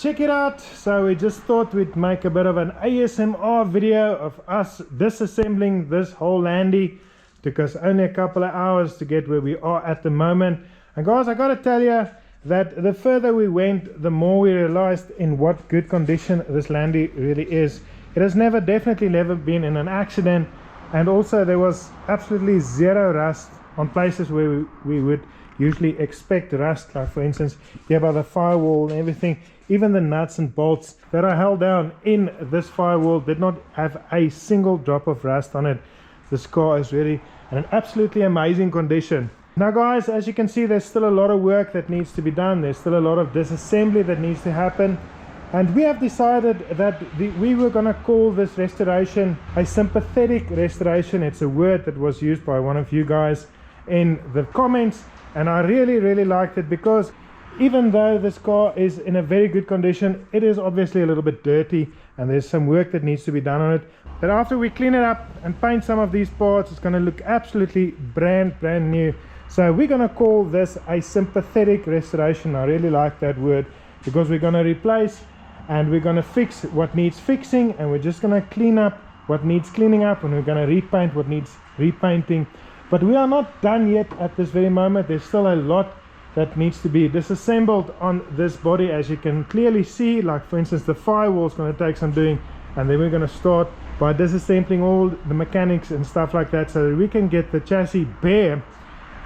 check it out. So we just thought we'd make a bit of an ASMR video of us disassembling this whole Landy. Took us only a couple of hours to get where we are at the moment. And guys, I gotta tell you that the further we went, the more we realized in what good condition this Landy really is. It has definitely never been in an accident, and also there was absolutely zero rust on places where we would usually expect rust, like for instance here by the firewall and everything. Even the nuts and bolts that are held down in this firewall did not have a single drop of rust on it. This car is really in an absolutely amazing condition. Now guys, as you can see, there's still a lot of work that needs to be done. There's still a lot of disassembly that needs to happen, and we have decided that we were going to call this restoration a sympathetic restoration. It's a word that was used by one of you guys in the comments, and I really liked it, because even though this car is in a very good condition, it is obviously a little bit dirty and there's some work that needs to be done on it. But after we clean it up and paint some of these parts, it's going to look absolutely brand new. So we're going to call this a sympathetic restoration. I really like that word, because we're going to replace and we're going to fix what needs fixing, and we're just going to clean up what needs cleaning up, and we're going to repaint what needs repainting. But we are not done yet at this very moment. There's still a lot that needs to be disassembled on this body, as you can clearly see. Like for instance, the firewall is going to take some doing, and then we're going to start by disassembling all the mechanics and stuff like that, so that we can get the chassis bare,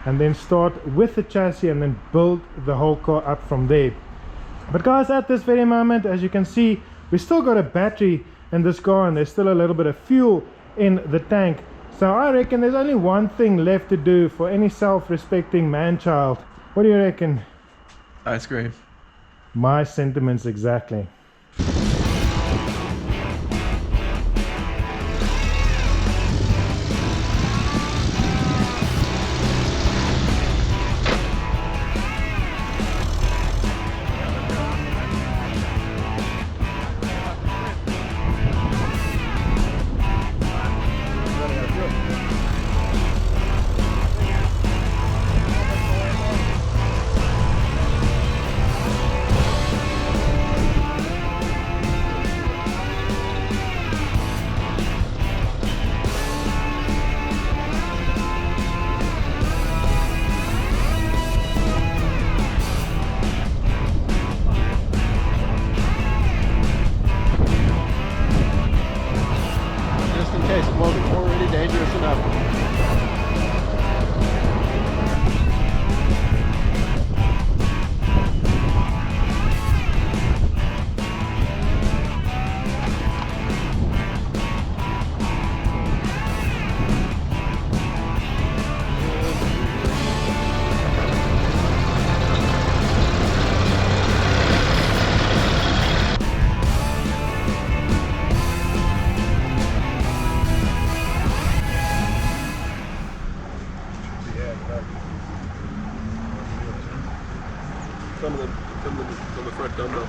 and then start with the chassis and then build the whole car up from there. But guys, at this very moment, as you can see, we still got a battery in this car, and there's still a little bit of fuel in the tank. So I reckon there's only one thing left to do for any self-respecting man-child. What do you reckon? Ice cream. My sentiments exactly. From the front dumbbell.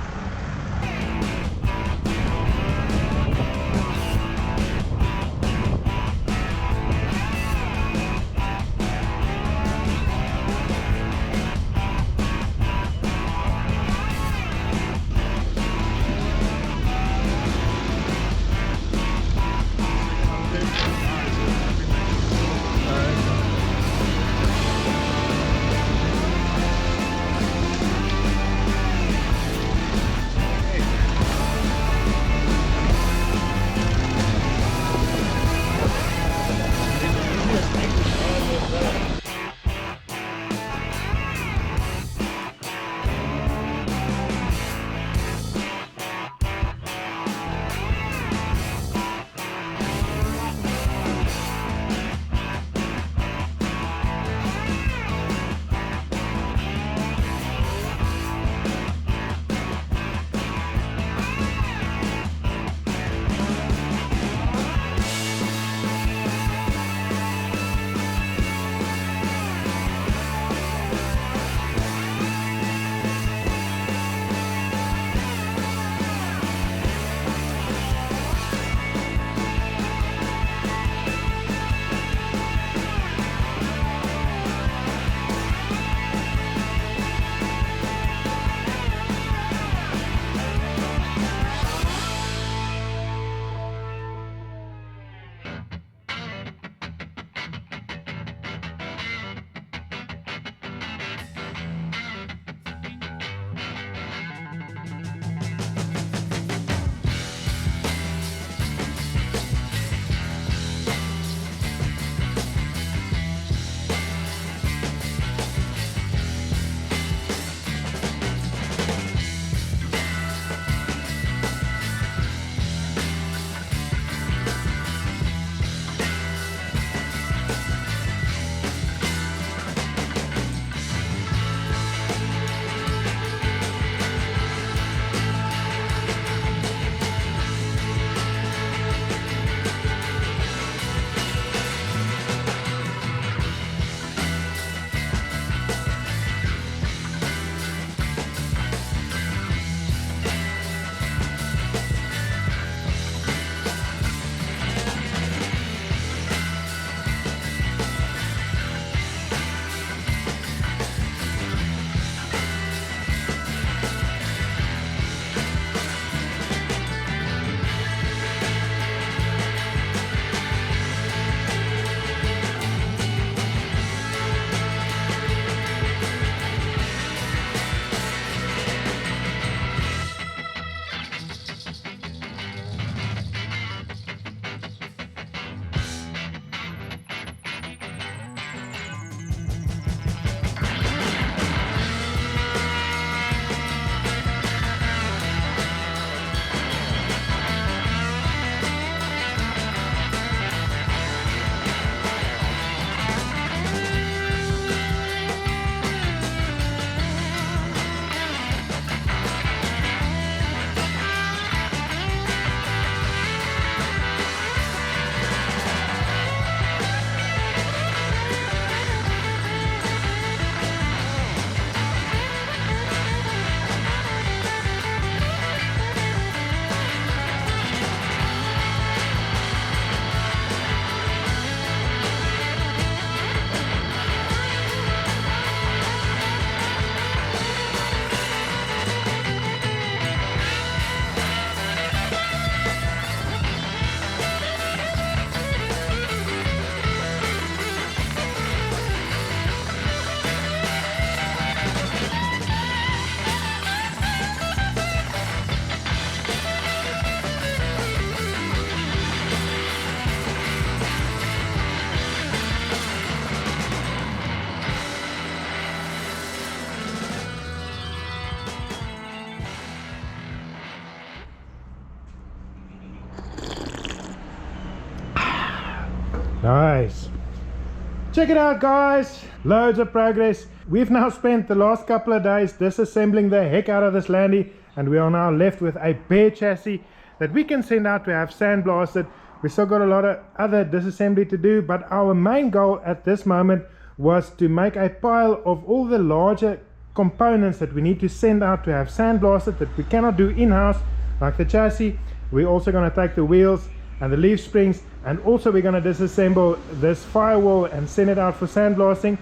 Check it out, guys. Loads of progress. We've now spent the last couple of days disassembling the heck out of this Landy, and we are now left with a bare chassis that we can send out to have sandblasted. We still got a lot of other disassembly to do, but our main goal at this moment was to make a pile of all the larger components that we need to send out to have sandblasted that we cannot do in-house, like the chassis. We're also going to take the wheels and the leaf springs, and also we're going to disassemble this firewall and send it out for sandblasting.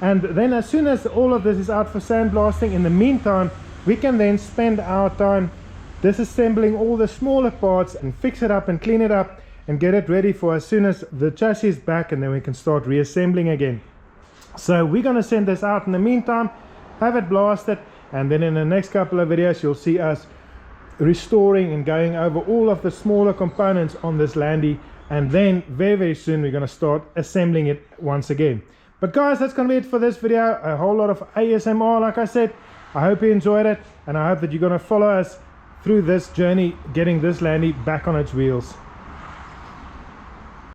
And then as soon as all of this is out for sandblasting, in the meantime we can then spend our time disassembling all the smaller parts and fix it up and clean it up and get it ready for as soon as the chassis is back, and then we can start reassembling again. So we're going to send this out in the meantime, have it blasted, and then in the next couple of videos you'll see us restoring and going over all of the smaller components on this Landy, and then very soon we're going to start assembling it once again. But guys, that's going to be it for this video. A whole lot of ASMR, like I said. I hope you enjoyed it, and I hope that you're going to follow us through this journey getting this Landy back on its wheels.